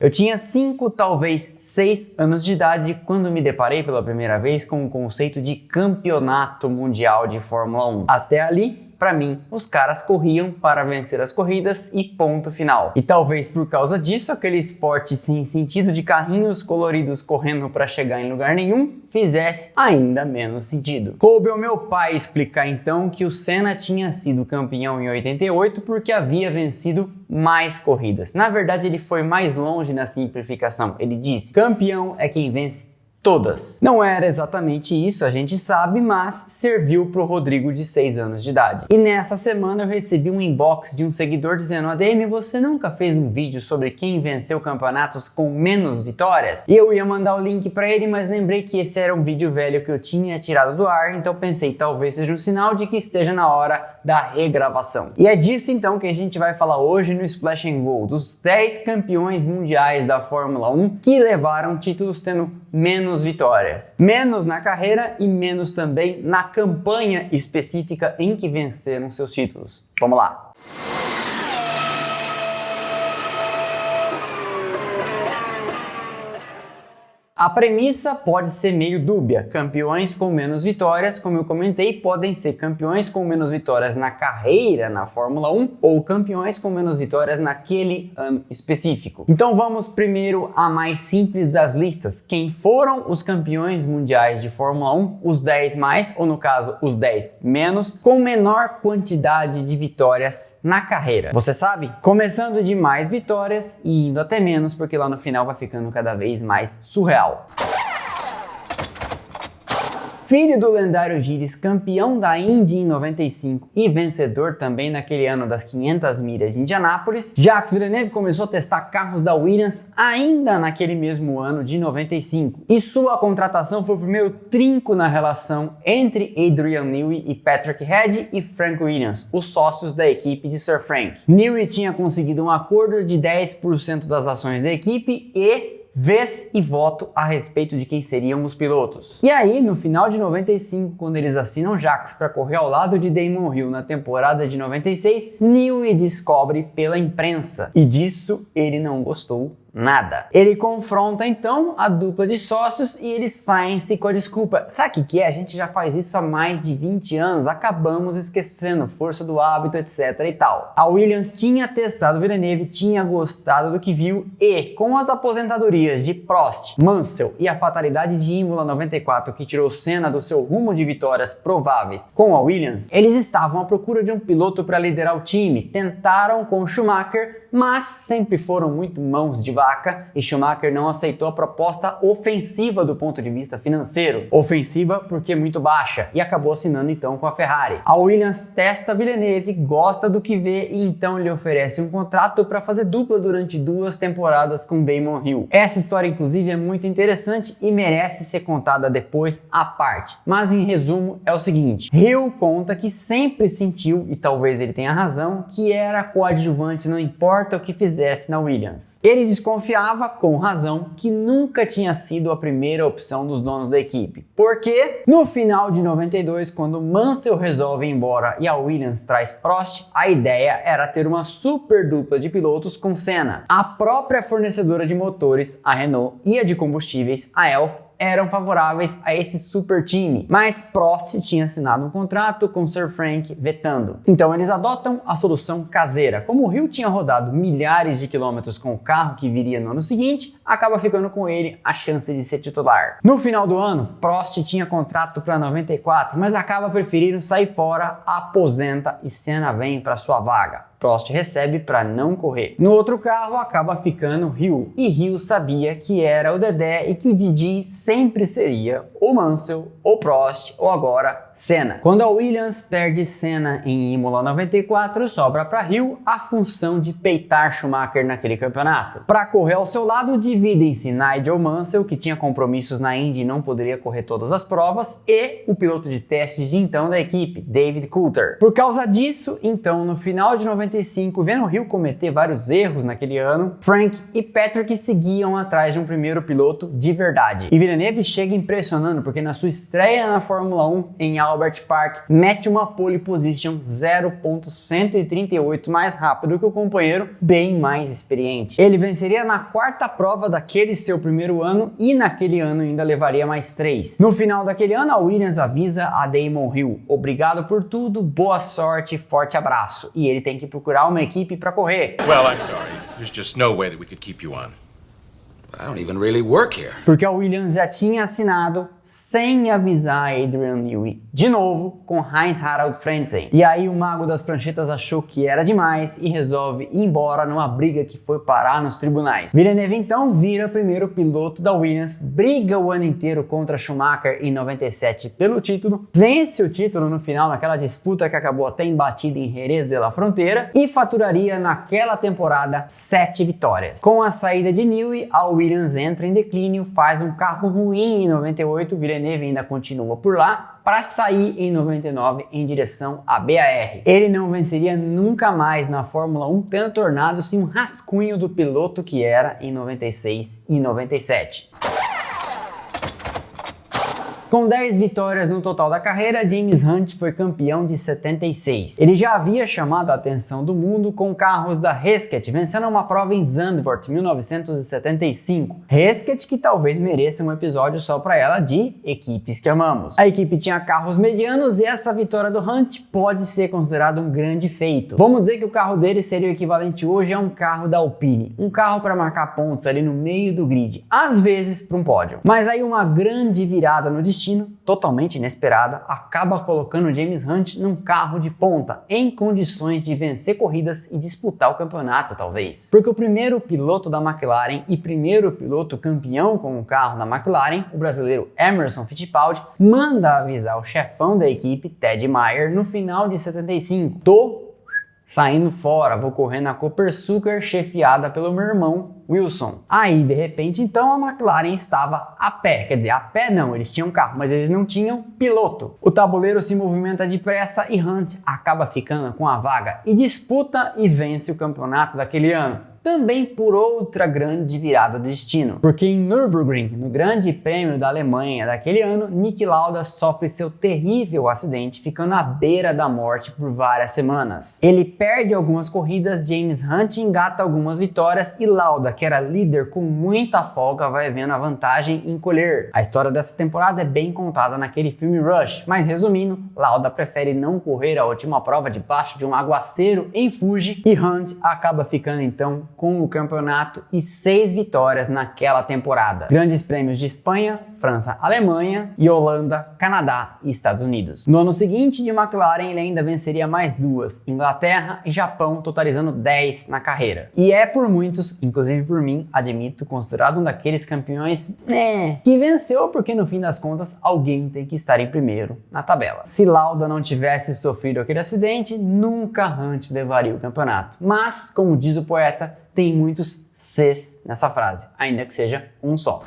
Eu tinha 5, talvez 6 anos de idade quando me deparei pela primeira vez com o conceito de campeonato mundial de Fórmula 1. Até ali, para mim, os caras corriam para vencer as corridas e ponto final. E talvez por causa disso, aquele esporte sem sentido de carrinhos coloridos correndo para chegar em lugar nenhum fizesse ainda menos sentido. Coube ao meu pai explicar então que o Senna tinha sido campeão em 88 porque havia vencido mais corridas. Na verdade, ele foi mais longe na simplificação. Ele disse: campeão é quem vence todas. Não era exatamente isso, a gente sabe, mas serviu pro Rodrigo de 6 anos de idade. E nessa semana eu recebi um inbox de um seguidor dizendo: ADM, você nunca fez um vídeo sobre quem venceu campeonatos com menos vitórias? E eu ia mandar o link pra ele, mas lembrei que esse era um vídeo velho que eu tinha tirado do ar, então pensei, talvez seja um sinal de que esteja na hora da regravação. E é disso então que a gente vai falar hoje no Splash and Go, dos 10 campeões mundiais da Fórmula 1 que levaram títulos tendo menos vitórias. Menos na carreira e menos também na campanha específica em que venceram seus títulos. Vamos lá! A premissa pode ser meio dúbia. Campeões com menos vitórias, como eu comentei, podem ser campeões com menos vitórias na carreira na Fórmula 1 ou campeões com menos vitórias naquele ano específico. Então vamos primeiro à mais simples das listas. Quem foram os campeões mundiais de Fórmula 1? Os 10 mais, ou no caso, os 10 menos, com menor quantidade de vitórias na carreira. Você sabe? Começando de mais vitórias e indo até menos, porque lá no final vai ficando cada vez mais surreal. Filho do lendário Gilles, campeão da Indy em 95 e vencedor também naquele ano das 500 milhas de Indianápolis, Jacques Villeneuve começou a testar carros da Williams ainda naquele mesmo ano de 95. E sua contratação foi o primeiro trinco na relação entre Adrian Newey e Patrick Head e Frank Williams, os sócios da equipe de Sir Frank. Newey tinha conseguido um acordo de 10% das ações da equipe e vez e voto a respeito de quem seriam os pilotos. E aí, no final de 95, quando eles assinam Jacques para correr ao lado de Damon Hill na temporada de 96, Newey descobre pela imprensa e disso ele não gostou nada. Ele confronta então a dupla de sócios e eles saem-se com a desculpa: sabe o que é? A gente já faz isso há mais de 20 anos, acabamos esquecendo, força do hábito, etc e tal. A Williams tinha testado Villeneuve, tinha gostado do que viu e, com as aposentadorias de Prost, Mansell e a fatalidade de Imola 94 que tirou Senna do seu rumo de vitórias prováveis com a Williams, eles estavam à procura de um piloto para liderar o time. Tentaram com Schumacher, mas sempre foram muito mãos de vaca e Schumacher não aceitou a proposta ofensiva do ponto de vista financeiro. Ofensiva porque muito baixa, e acabou assinando então com a Ferrari. A Williams testa Villeneuve, gosta do que vê e então lhe oferece um contrato para fazer dupla durante 2 temporadas com Damon Hill. Essa história inclusive é muito interessante e merece ser contada depois à parte. Mas em resumo é o seguinte: Hill conta que sempre sentiu, e talvez ele tenha razão, que era coadjuvante, não importa o que fizesse na Williams. Ele desconfiava, com razão, que nunca tinha sido a primeira opção dos donos da equipe. Porque no final de 92, quando Mansell resolve ir embora e a Williams traz Prost, a ideia era ter uma super dupla de pilotos com Senna. A própria fornecedora de motores, a Renault, e a de combustíveis, a Elf, eram favoráveis a esse super time, mas Prost tinha assinado um contrato com Sir Frank vetando. Então eles adotam a solução caseira. Como o Hill tinha rodado milhares de quilômetros com o carro que viria no ano seguinte, acaba ficando com ele a chance de ser titular. No final do ano, Prost tinha contrato para 94, mas acaba preferindo sair fora, aposenta e Senna vem para sua vaga. Prost recebe para não correr. No outro carro acaba ficando Hill, e Hill sabia que era o Dedé e que o Didi sempre seria o Mansell, o Prost ou agora Senna. Quando a Williams perde Senna em Imola 94, sobra para Hill a função de peitar Schumacher naquele campeonato. Para correr ao seu lado, dividem-se Nigel Mansell, que tinha compromissos na Indy e não poderia correr todas as provas, e o piloto de testes de então da equipe, David Coulthard. Por causa disso, então, no final de 94, 95, vendo o Hill cometer vários erros naquele ano, Frank e Patrick seguiam atrás de um primeiro piloto de verdade. E Villeneuve chega impressionando porque na sua estreia na Fórmula 1 em Albert Park, mete uma pole position 0.138 mais rápido que o companheiro bem mais experiente. Ele venceria na quarta prova daquele seu primeiro ano e naquele ano ainda levaria mais 3. No final daquele ano, a Williams avisa a Damon Hill: obrigado por tudo, boa sorte, forte abraço. E ele tem que procurar uma equipe para correr. Well, I'm sorry. There's just no way that we could keep you on. I don't even really work here. Porque a Williams já tinha assinado sem avisar Adrian Newey, de novo com Heinz-Harald Frentzen. E aí o mago das pranchetas achou que era demais e resolve ir embora numa briga que foi parar nos tribunais. Villeneuve então vira primeiro piloto da Williams, briga o ano inteiro contra Schumacher em 97 pelo título, vence o título no final naquela disputa que acabou até embatida em Jerez de la Frontera e faturaria naquela temporada 7 vitórias. Com a saída de Newey, a Williams entra em declínio, faz um carro ruim em 98, Villeneuve ainda continua por lá, para sair em 99 em direção à BAR. Ele não venceria nunca mais na Fórmula 1, tendo tornado-se um rascunho do piloto que era em 96 e 97. Com 10 vitórias no total da carreira, James Hunt foi campeão de 76. Ele já havia chamado a atenção do mundo com carros da Hesketh, vencendo uma prova em Zandvoort, 1975. Hesketh que talvez mereça um episódio só para ela de equipes que amamos. A equipe tinha carros medianos e essa vitória do Hunt pode ser considerada um grande feito. Vamos dizer que o carro dele seria o equivalente hoje a um carro da Alpine, um carro para marcar pontos ali no meio do grid, às vezes para um pódio. Mas aí uma grande virada no destino, totalmente inesperada, acaba colocando James Hunt num carro de ponta, em condições de vencer corridas e disputar o campeonato, talvez. Porque o primeiro piloto da McLaren e primeiro piloto campeão com o carro da McLaren, o brasileiro Emerson Fittipaldi, manda avisar o chefão da equipe, Ted Meyer, no final de 75. Tô saindo fora, vou correr na Copersucar, chefiada pelo meu irmão Wilson. Aí, de repente, então, a McLaren estava a pé. Quer dizer, a pé não, eles tinham carro, mas eles não tinham piloto. O tabuleiro se movimenta depressa e Hunt acaba ficando com a vaga e disputa e vence o campeonato daquele ano. Também por outra grande virada do destino, porque em Nürburgring, no Grande Prêmio da Alemanha daquele ano, Niki Lauda sofre seu terrível acidente, ficando à beira da morte por várias semanas. Ele perde algumas corridas, James Hunt engata algumas vitórias e Lauda, que era líder com muita folga, vai vendo a vantagem encolher. A história dessa temporada é bem contada naquele filme Rush, mas resumindo, Lauda prefere não correr a última prova debaixo de um aguaceiro em Fuji e Hunt acaba ficando então com o campeonato e 6 vitórias naquela temporada. Grandes prêmios de Espanha, França, Alemanha e Holanda, Canadá e Estados Unidos. No ano seguinte, de McLaren, ele ainda venceria mais 2, Inglaterra e Japão, totalizando 10 na carreira. E é por muitos, inclusive por mim, admito, considerado um daqueles campeões que venceu porque no fim das contas alguém tem que estar em primeiro na tabela. Se Lauda não tivesse sofrido aquele acidente, nunca Hunt levaria o campeonato. Mas, como diz o poeta, tem muitos Cs nessa frase, ainda que seja um só.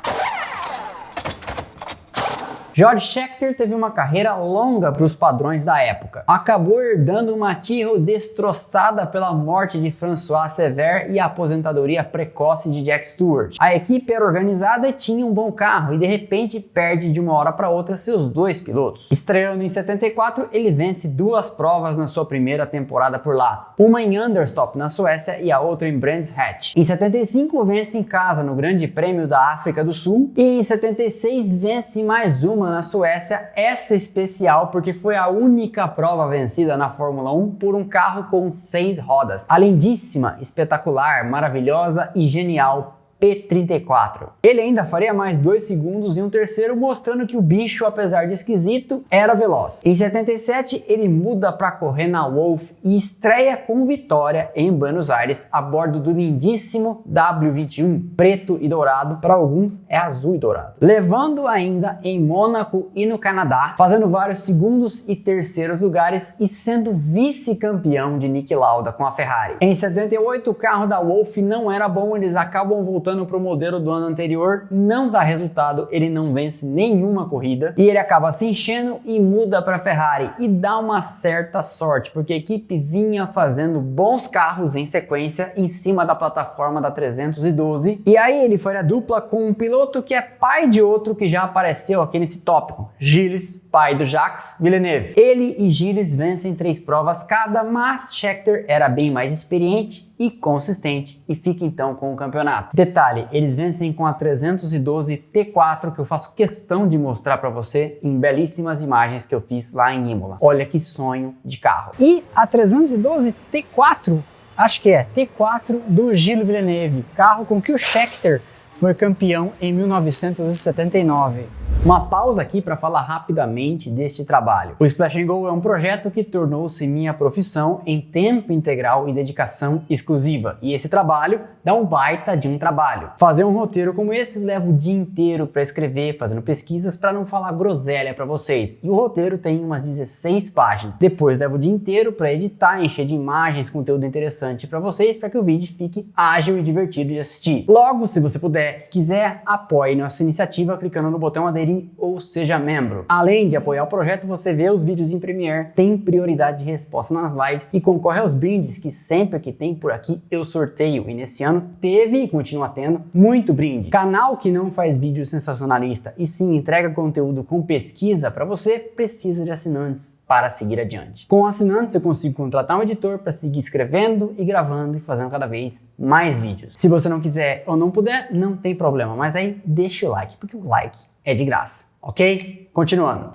George Scheckter teve uma carreira longa para os padrões da época. Acabou herdando uma Tyrrell destroçada pela morte de François Sever e a aposentadoria precoce de Jack Stewart. A equipe era organizada e tinha um bom carro e de repente perde de uma hora para outra seus 2 pilotos. Estreando em 74, ele vence 2 provas na sua primeira temporada por lá. Uma em Anderstorp, na Suécia, e a outra em Brands Hatch. Em 75, vence em casa no Grande Prêmio da África do Sul e em 76 vence mais uma na Suécia, essa especial porque foi a única prova vencida na Fórmula 1 por um carro com 6 rodas. A lindíssima, espetacular, maravilhosa e genial P34. Ele ainda faria mais 2 segundos e um terceiro, mostrando que o bicho, apesar de esquisito, era veloz. Em 77, ele muda para correr na Wolf e estreia com vitória em Buenos Aires a bordo do lindíssimo W21, preto e dourado, para alguns é azul e dourado. Levando ainda em Mônaco e no Canadá, fazendo vários segundos e terceiros lugares e sendo vice-campeão de Niki Lauda com a Ferrari. Em 78, o carro da Wolf não era bom, eles acabam voltando voltando pro modelo do ano anterior, não dá resultado, ele não vence nenhuma corrida e ele acaba se enchendo e muda para Ferrari e dá uma certa sorte, porque a equipe vinha fazendo bons carros em sequência em cima da plataforma da 312 e aí ele foi a dupla com um piloto que é pai de outro que já apareceu aqui nesse tópico, Gilles, pai do Jacques Villeneuve. Ele e Gilles vencem 3 provas cada, mas Scheckter era bem mais experiente e consistente e fica então com o campeonato. Detalhe, eles vencem com a 312 T4 que eu faço questão de mostrar para você em belíssimas imagens que eu fiz lá em Imola. Olha que sonho de carro. E a 312 T4, acho que é T4 do Gilles Villeneuve, carro com que o Scheckter foi campeão em 1979. Uma pausa aqui para falar rapidamente deste trabalho. O Splash & Go é um projeto que tornou-se minha profissão em tempo integral e dedicação exclusiva. E esse trabalho dá um baita de um trabalho. Fazer um roteiro como esse leva o dia inteiro para escrever, fazendo pesquisas para não falar groselha para vocês. E o roteiro tem umas 16 páginas. Depois leva o dia inteiro para editar, encher de imagens, conteúdo interessante para vocês, para que o vídeo fique ágil e divertido de assistir. Logo, se você puder, quiser, apoie nossa iniciativa clicando no botão aderir ou seja membro. Além de apoiar o projeto, você vê os vídeos em Premiere, tem prioridade de resposta nas lives e concorre aos brindes que sempre que tem por aqui eu sorteio. E nesse ano teve e continua tendo muito brinde. Canal que não faz vídeo sensacionalista e sim entrega conteúdo com pesquisa para você, precisa de assinantes para seguir adiante. Com assinantes eu consigo contratar um editor para seguir escrevendo e gravando e fazendo cada vez mais vídeos. Se você não quiser ou não puder, não tem problema, mas aí deixa o like, porque o like é de graça, ok? Continuando.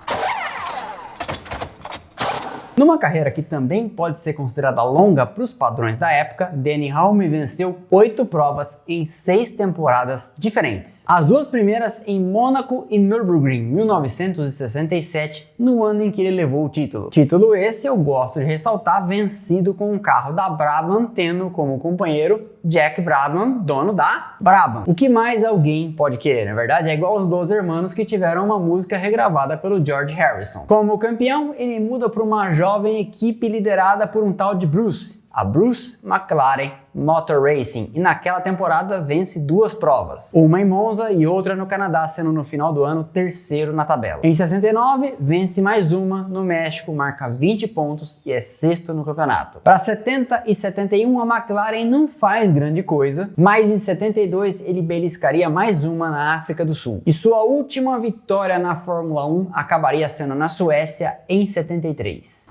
Numa carreira que também pode ser considerada longa para os padrões da época, Denny Hulme venceu 8 provas em 6 temporadas diferentes. As 2 primeiras em Mônaco e Nürburgring, 1967, no ano em que ele levou o título. Título esse, eu gosto de ressaltar, vencido com um carro da Brabham, tendo como companheiro Jack Brabham, dono da Brabham. O que mais alguém pode querer, na verdade? É igual os 12 irmãos que tiveram uma música regravada pelo George Harrison. Como campeão, ele muda para uma jovem equipe liderada por um tal de Bruce, a Bruce McLaren Motor Racing, e naquela temporada vence 2 provas, uma em Monza e outra no Canadá, sendo no final do ano 3º na tabela. Em 69, vence mais uma no México, marca 20 pontos e é 6º no campeonato. Para 70 e 71, a McLaren não faz grande coisa, mas em 72 ele beliscaria mais uma na África do Sul. E sua última vitória na Fórmula 1 acabaria sendo na Suécia em 73.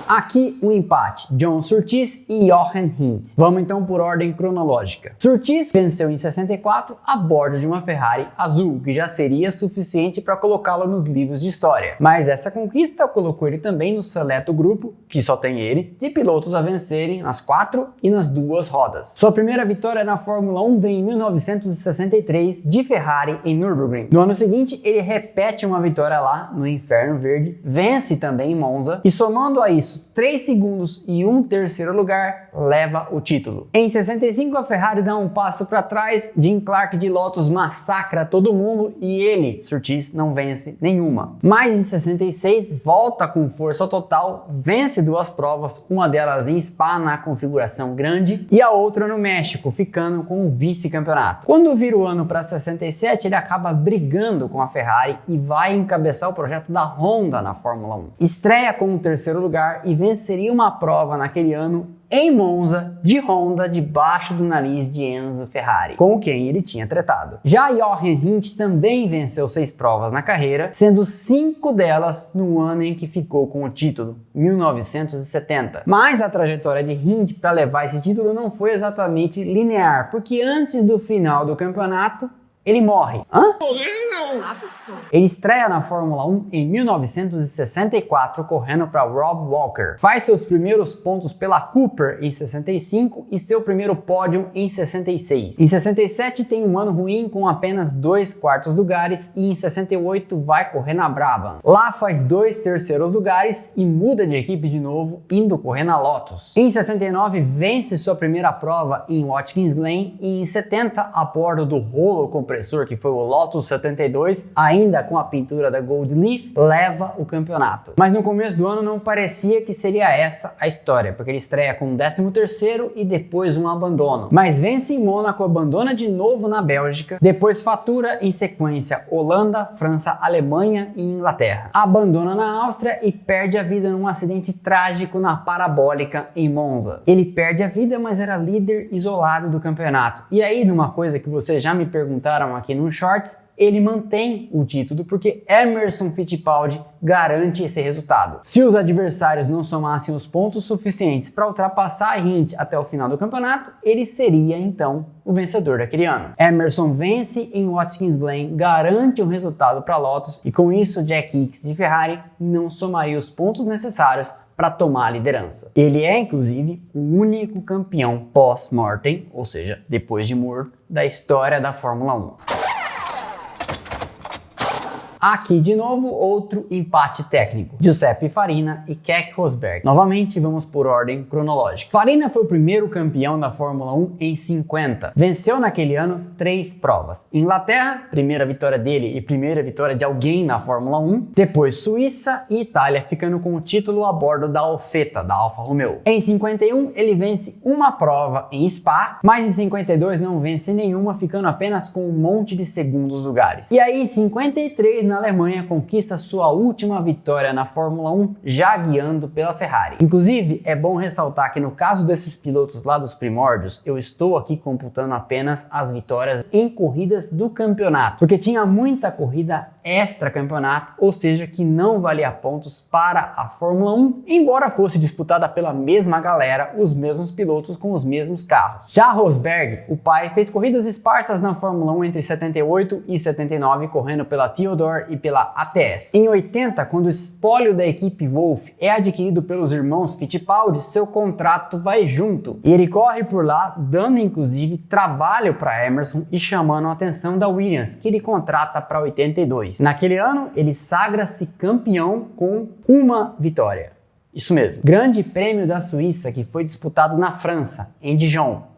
Aqui um empate, John Surtees e Jochen Rindt. Vamos então por ordem cronológica. Surtees venceu em 64 a bordo de uma Ferrari azul, que já seria suficiente para colocá-lo nos livros de história. Mas essa conquista colocou ele também no seleto grupo, que só tem ele, de pilotos a vencerem nas 4 e nas 2 rodas. Sua primeira vitória na Fórmula 1 vem em 1963 de Ferrari em Nürburgring. No ano seguinte, ele repete uma vitória lá no Inferno Verde, vence também em Monza e somando a isso 3 segundos e um 3º lugar, leva o título. Em 65, a Ferrari dá um passo para trás, Jim Clark de Lotus massacra todo mundo e ele, Surtees, não vence nenhuma. Mas em 66, volta com força total, vence 2 provas, uma delas em Spa na configuração grande e a outra no México, ficando com o vice-campeonato. Quando vira o ano para 67, ele acaba brigando com a Ferrari e vai encabeçar o projeto da Honda na Fórmula 1. Estreia com o 3º lugar e venceria uma prova naquele ano em Monza de Honda debaixo do nariz de Enzo Ferrari, com quem ele tinha tretado. Já Jochen Rindt também venceu 6 provas na carreira, sendo 5 delas no ano em que ficou com o título, 1970. Mas a trajetória de Rindt para levar esse título não foi exatamente linear, porque antes do final do campeonato, ele morre. Hã? Ele estreia na Fórmula 1 em 1964, correndo para Rob Walker. Faz seus primeiros pontos pela Cooper em 65 e seu primeiro pódio em 66. Em 67 tem um ano ruim com apenas 2 quartos lugares e em 68 vai correr na Brabham. Lá faz 2 terceiros lugares e muda de equipe de novo, indo correr na Lotus. Em 69 vence sua primeira prova em Watkins Glen e em 70 a bordo do rolo completamente opressor, que foi o Lotus 72, ainda com a pintura da Gold Leaf, leva o campeonato. Mas no começo do ano não parecia que seria essa a história, porque ele estreia com 13º e depois um abandono. Mas vence em Mônaco, abandona de novo na Bélgica, depois fatura em sequência Holanda, França, Alemanha e Inglaterra. Abandona na Áustria e perde a vida num acidente trágico na parabólica em Monza. Ele perde a vida, mas era líder isolado do campeonato. E aí, numa coisa que vocês já me perguntaram aqui no Shorts, ele mantém o título porque Emerson Fittipaldi garante esse resultado. Se os adversários não somassem os pontos suficientes para ultrapassar a Hint até o final do campeonato, ele seria então o vencedor daquele ano. Emerson vence em Watkins Glen, garante um resultado para Lotus e com isso Jack Hicks de Ferrari não somaria os pontos necessários para tomar a liderança. Ele é, inclusive, o único campeão pós-mortem, ou seja, depois de morto, da história da Fórmula 1. Aqui de novo outro empate técnico, Giuseppe Farina e Keck Rosberg. Novamente vamos por ordem cronológica. Farina foi o primeiro campeão da Fórmula 1 em 50. Venceu naquele ano 3 provas. Inglaterra, primeira vitória dele e primeira vitória de alguém na Fórmula 1. Depois Suíça e Itália, ficando com o título a bordo da Alfetta, da Alfa Romeo. Em 51 ele vence uma prova em Spa, mas em 52 não vence nenhuma, ficando apenas com um monte de segundos lugares. E aí em 53 na Alemanha conquista sua última vitória na Fórmula 1, já guiando pela Ferrari. Inclusive, é bom ressaltar que no caso desses pilotos lá dos primórdios, eu estou aqui computando apenas as vitórias em corridas do campeonato, porque tinha muita corrida extra-campeonato, ou seja, que não valia pontos para a Fórmula 1, embora fosse disputada pela mesma galera, os mesmos pilotos com os mesmos carros. Já Rosberg, o pai, fez corridas esparsas na Fórmula 1 entre 78 e 79, correndo pela Theodore e pela ATS. Em 80, quando o espólio da equipe Wolff é adquirido pelos irmãos Fittipaldi, seu contrato vai junto. E ele corre por lá, dando inclusive trabalho para Emerson e chamando a atenção da Williams, que ele contrata para 82. Naquele ano, ele sagra-se campeão com uma vitória. Isso mesmo. Grande Prêmio da Suíça, que foi disputado na França, em Dijon.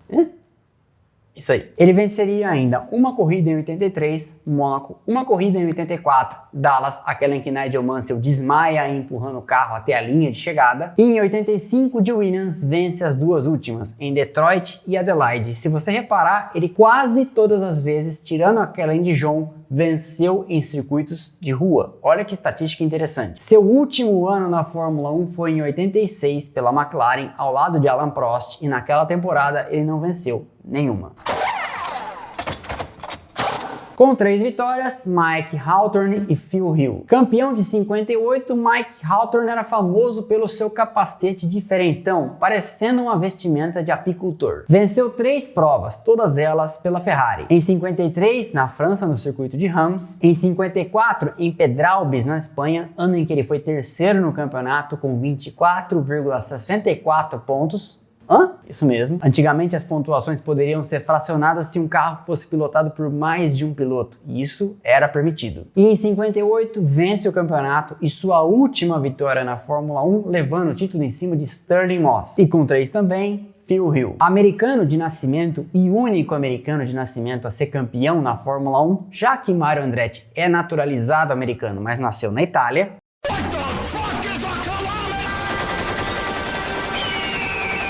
Isso aí. Ele venceria ainda uma corrida em 83, Mônaco, uma corrida em 84, Dallas, aquela em que Nigel Mansell desmaia empurrando o carro até a linha de chegada, e em 85 de Williams vence as duas últimas, em Detroit e Adelaide. Se você reparar, ele quase todas as vezes, tirando aquela em Dijon, venceu em circuitos de rua. Olha que estatística interessante. Seu último ano na Fórmula 1 foi em 86 pela McLaren, ao lado de Alain Prost, e naquela temporada ele não venceu nenhuma. Com 3 vitórias, Mike Hawthorne e Phil Hill. Campeão de 58, Mike Hawthorne era famoso pelo seu capacete diferentão, parecendo uma vestimenta de apicultor. Venceu 3 provas, todas elas pela Ferrari. Em 53, na França, no circuito de Reims. Em 54, em Pedralbes, na Espanha, ano em que ele foi terceiro no campeonato com 24,64 pontos. Isso mesmo. Antigamente as pontuações poderiam ser fracionadas se um carro fosse pilotado por mais de um piloto, e isso era permitido. E em 58 vence o campeonato e sua última vitória na Fórmula 1, levando o título em cima de Stirling Moss. E com 3 também, Phil Hill. Americano de nascimento e único americano de nascimento a ser campeão na Fórmula 1, já que Mario Andretti é naturalizado americano, mas nasceu na Itália.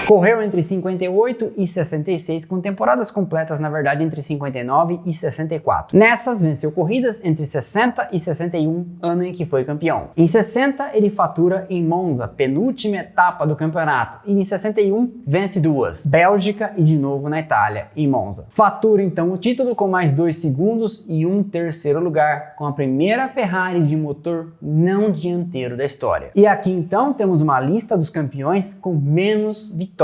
Correu entre 58 e 66, com temporadas completas, na verdade, entre 59 e 64. Nessas, venceu corridas entre 60 e 61, ano em que foi campeão. Em 60, ele fatura em Monza, penúltima etapa do campeonato, e em 61, vence 2, Bélgica e de novo na Itália, em Monza. Fatura, então, o título com mais 2 segundos e um terceiro lugar, com a primeira Ferrari de motor não dianteiro da história. E aqui, então, temos uma lista dos campeões com menos vitórias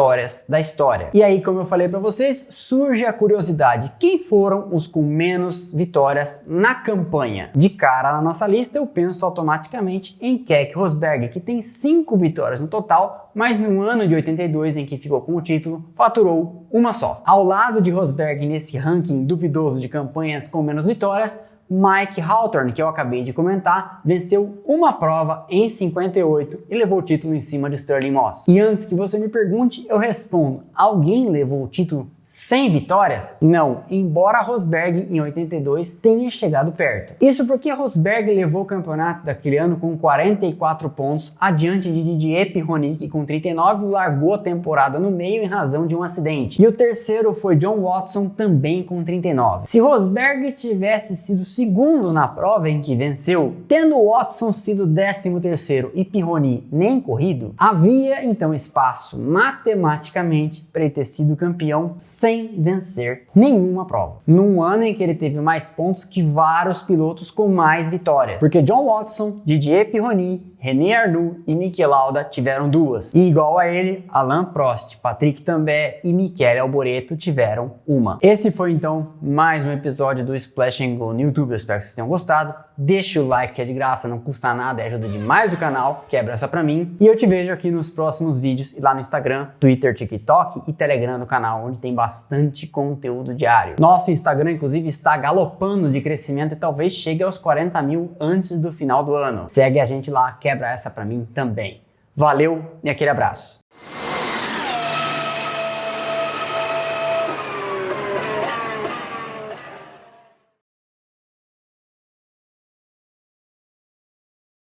da história. E aí, como eu falei para vocês, surge a curiosidade: quem foram os com menos vitórias na campanha? De cara na nossa lista, eu penso automaticamente em Keck Rosberg, que tem 5 vitórias no total, mas no ano de 82, em que ficou com o título, faturou uma só. Ao lado de Rosberg nesse ranking duvidoso de campanhas com menos vitórias, Mike Hawthorne, que eu acabei de comentar, venceu uma prova em 58 e levou o título em cima de Stirling Moss. E antes que você me pergunte, eu respondo: alguém levou o título 100 vitórias? Não, embora Rosberg em 82 tenha chegado perto. Isso porque Rosberg levou o campeonato daquele ano com 44 pontos, adiante de Didier Pironi, que com 39 largou a temporada no meio em razão de um acidente. E o terceiro foi John Watson, também com 39. Se Rosberg tivesse sido segundo na prova em que venceu, tendo Watson sido 13º e Pironi nem corrido, havia então espaço matematicamente para ele ter sido campeão sem vencer nenhuma prova. Num ano em que ele teve mais pontos que vários pilotos com mais vitórias. Porque John Watson, Didier Pironi, René Arnoux e Niki Lauda tiveram 2. E igual a ele, Alain Prost, Patrick Tambay e Michele Alboreto tiveram 1. Esse foi então mais um episódio do Splash and Go no YouTube. Eu espero que vocês tenham gostado. Deixa o like que é de graça, não custa nada, ajuda demais o canal, quebra essa pra mim. E eu te vejo aqui nos próximos vídeos e lá no Instagram, Twitter, TikTok e Telegram do canal, onde tem bastante conteúdo diário. Nosso Instagram, inclusive, está galopando de crescimento e talvez chegue aos 40 mil antes do final do ano. Segue a gente lá, quebra essa pra mim também. Valeu e aquele abraço.